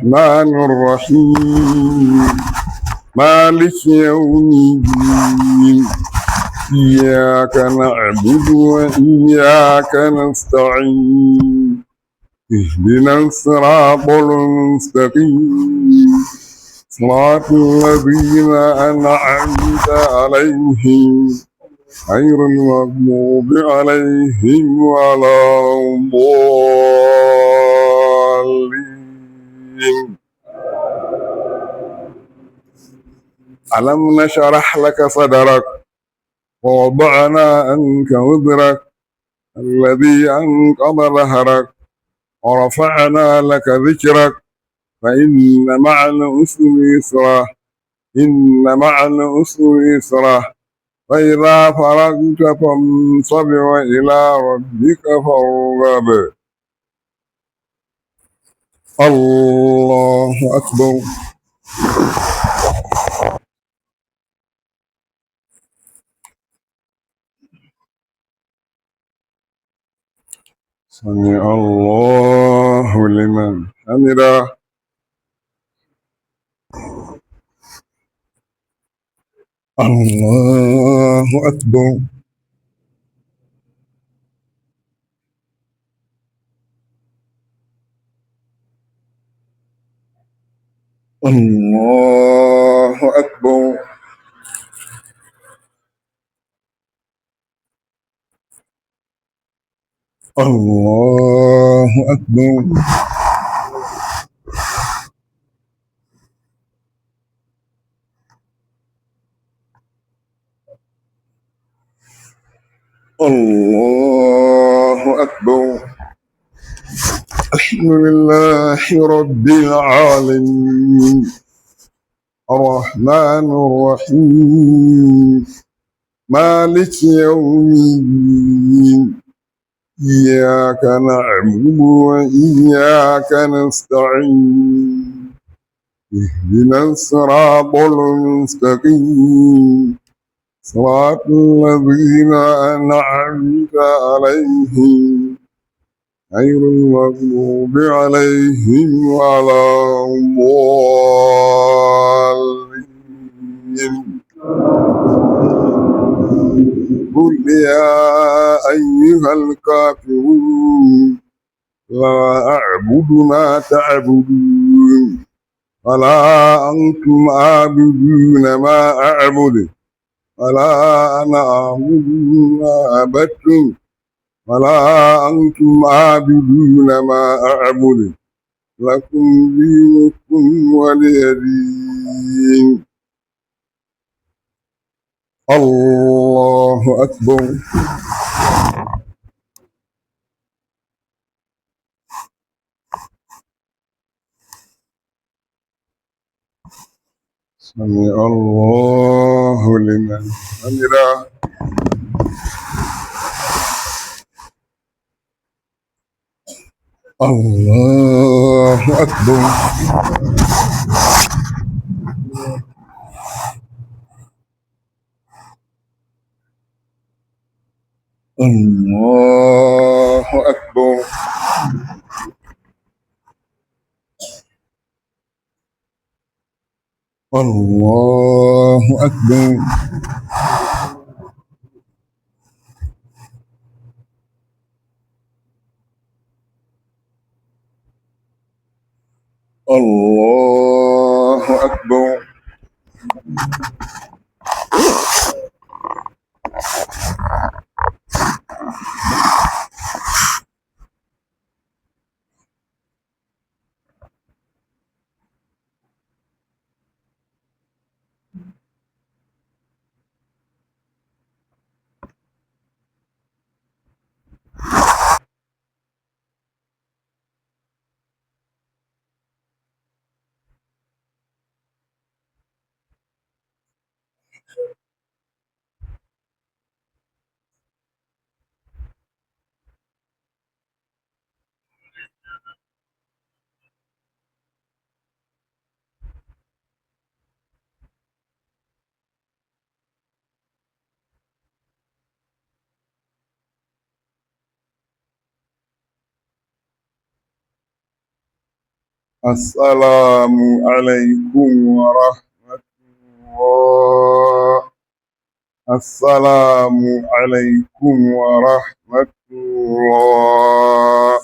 الرحمن الرحيم مالك يوم الدين إياك نعبد وإياك نستعين اهدنا الصراط المستقيم صراط الذين أنعمت عليهم غير المغضوب عليهم ولا الضالين. ألم نشرح لك صدرك ووضعنا عنك وزرك الذي أنقض ظهرك ورفعنا لك ذكرك فإن مع العسر يسرا إن مع العسر يسرا فإذا فرغت فانصب وإلى ربك فارغب. الله أكبر. سمع الله لمن حمده. الله أكبر. الله أكبر. الله أكبر. الله أكبر. الحمد لله رب العالمين الرحمن الرحيم مالك يوم الدين إياك نعبد وإياك نستعين اهدنا الصراط المستقيم صراط الذين أنعمت عليهم غير المغضوب عليهم ولا الضالين. قل يا أيها الكافرون لا أعبد ما تعبدون ولا أنتم عابدون ما أعبد ولا أنا أعبد ما عبدتم ولا أنتم عابدون ما أعبد لكم دينكم ولي دين. الله أكبر. سمع الله لمن حمده. الله أكبر. الله أكبر. الله أكبر. الله أكبر. السلام عليكم ورحمة الله. السلام عليكم ورحمة الله.